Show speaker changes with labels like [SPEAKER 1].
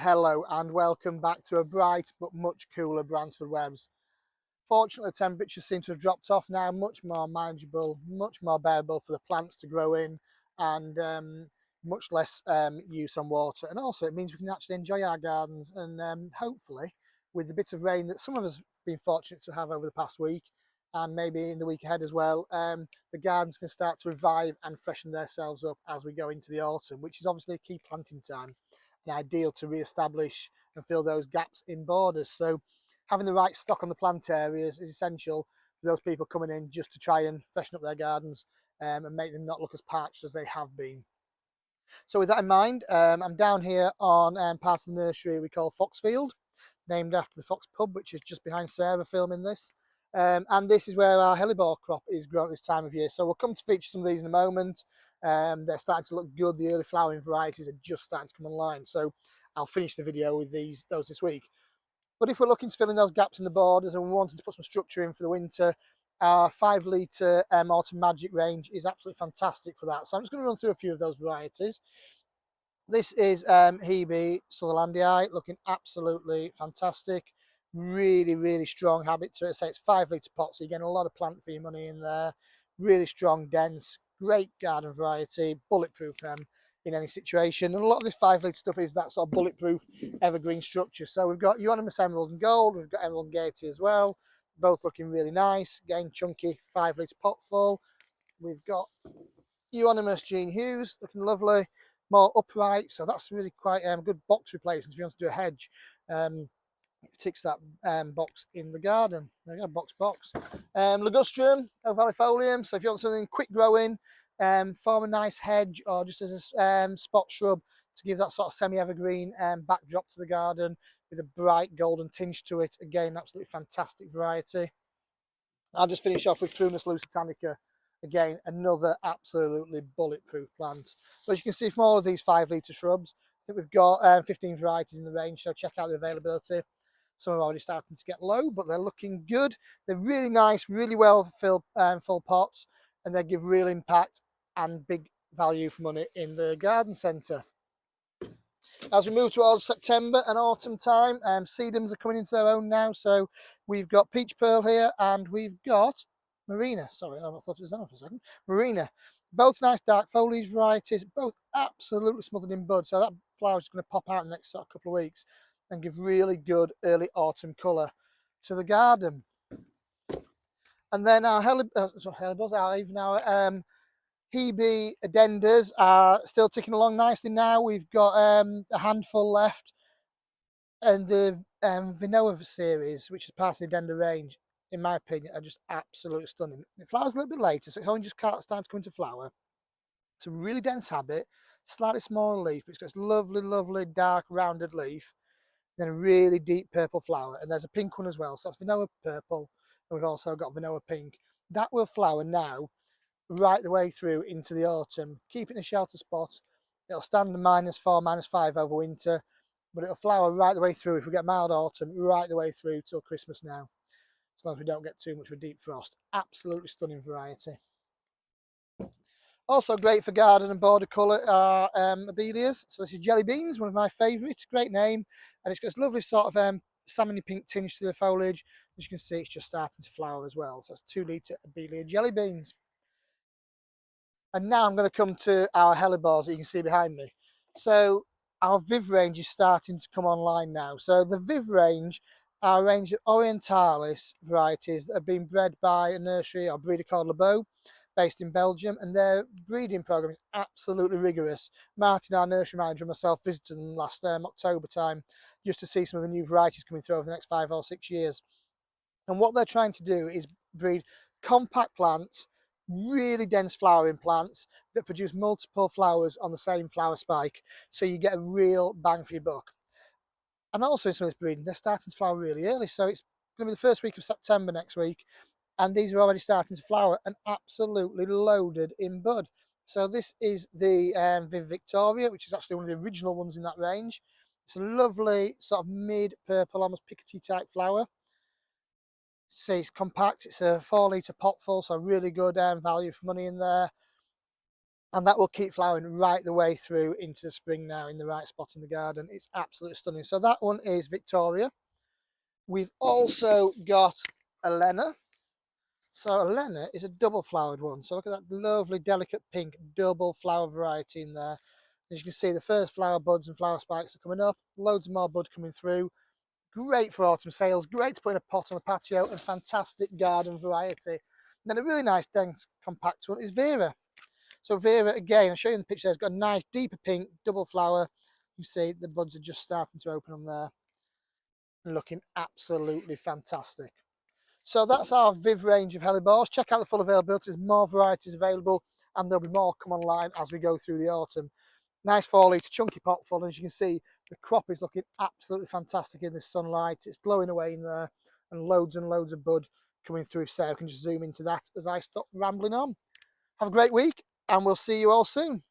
[SPEAKER 1] Hello and welcome back to a bright but much cooler Bransford Webs. Fortunately, the temperatures seem to have dropped off now, much more manageable, much more bearable for the plants to grow in, and much less use on water. And also, it means we can actually enjoy our gardens, and hopefully, with the bit of rain that some of us have been fortunate to have over the past week, and maybe in the week ahead as well, the gardens can start to revive and freshen themselves up as we go into the autumn, which is obviously a key planting time and ideal to re-establish and fill those gaps in borders. So having the right stock on the plant areas is essential for those people coming in just to try and freshen up their gardens and make them not look as parched as they have been. So with that in mind, I'm down here on part of the nursery we call Foxfield, named after the Fox pub, which is just behind Sarah filming this. And this is where our hellebore crop is grown at this time of year. So we'll come to feature some of these in a moment. They're starting to look good. The early flowering varieties are just starting to come online. So I'll finish the video with those this week. But if we're looking to fill in those gaps in the borders and we're wanting to put some structure in for the winter, our 5 litre Autumn Magic range is absolutely fantastic for that. So I'm just going to run through a few of those varieties. This is Hebe Sutherlandii, looking absolutely fantastic. Really strong habit to it. Say it's 5 litre pot, so you're getting a lot of plant for your money in there. Really strong, dense, great garden variety, bulletproof in any situation. And a lot of this 5 litre stuff is that sort of bulletproof evergreen structure. So we've got Euonymus Emerald and Gold, we've got Emerald and Gaiety as well, both looking really nice. Again, chunky 5 litre pot full. We've got Euonymus Jean Hughes, looking lovely, more upright, so that's really quite good box replacement if you want to do a hedge. It ticks that box in the garden. There we go, box. Ligustrum, ovalifolium, so if you want something quick growing, form a nice hedge or just as a spot shrub to give that sort of semi-evergreen backdrop to the garden with a bright golden tinge to it. Again, absolutely fantastic variety. I'll just finish off with Prunus lusitanica. Again, another absolutely bulletproof plant. So as you can see from all of these 5 litre shrubs, I think we've got 15 varieties in the range, so check out the availability. Some are already starting to get low, but they're looking good. They're really nice, really well filled full pots, and they give real impact and big value for money in the garden centre. As we move towards September and autumn time, sedums are coming into their own now. So we've got Peach Pearl here and we've got Marina. Sorry, I thought it was that for a second. Marina. Both nice dark foliage varieties, both absolutely smothered in bud. So that flower is going to pop out in the next sort of couple of weeks and give really good early autumn colour to the garden. And then our Hebe addendas are still ticking along nicely now. We've got a handful left. And the Vinova series, which is part of the addenda range, in my opinion, are just absolutely stunning. It flowers a little bit later, so it's only just starting to come into flower. It's a really dense habit, slightly smaller leaf, but it's got this lovely, dark, rounded leaf. Then a really deep purple flower. And there's a pink one as well. So that's Vinova purple. And we've also got Vinova pink. That will flower now right the way through into the autumn. Keep it in a shelter spot. It'll stand the -4, -5 over winter, but it'll flower right the way through if we get mild autumn, right the way through till Christmas now, as long as we don't get too much of a deep frost. Absolutely stunning variety. Also great for garden and border colour are abelias. So this is Jelly Beans, one of my favourites. Great name, and it's got this lovely sort of salmony pink tinge to the foliage. As you can see, it's just starting to flower as well. So that's 2 litre abelia Jelly Beans. And now I'm going to come to our hellebores that you can see behind me. So our Viv range is starting to come online now. So the Viv range are a range of Orientalis varieties that have been bred by a nursery or breeder called Lebeau, based in Belgium, and their breeding program is absolutely rigorous. Martin, our nursery manager, and myself visited them last October time just to see some of the new varieties coming through over the next 5 or 6 years. And what they're trying to do is breed compact plants, really dense flowering plants that produce multiple flowers on the same flower spike, so you get a real bang for your buck. And also in some of this breeding, they're starting to flower really early, so it's going to be the first week of September next week, and these are already starting to flower and absolutely loaded in bud. So this is the Viv Victoria, which is actually one of the original ones in that range. It's a lovely sort of mid-purple, almost pickety type flower. See, it's compact. It's a 4 litre pot full, so really good value for money in there. and that will keep flowering right the way through into the spring now in the right spot in the garden. It's absolutely stunning. So that one is Victoria. We've also got Elena. So Elena is a double flowered one. So look at that lovely delicate pink double flower variety in there. As you can see, the first flower buds and flower spikes are coming up, loads more bud coming through. Great for autumn sales, great to put in a pot on a patio, and fantastic garden variety. And then a really nice dense compact one is Vera. So Vera, again, I'll show you in the picture, has got a nice deeper pink double flower. You see the buds are just starting to open on there and looking absolutely fantastic. So that's our Viv range of hellebores. Check out the full availability. There's more varieties available, and there'll be more come online as we go through the autumn. Nice 4 litre chunky pot full, and as you can see, the crop is looking absolutely fantastic in the sunlight. It's glowing away in there, and loads of bud coming through. So I can just zoom into that as I stop rambling on. Have a great week, and we'll see you all soon.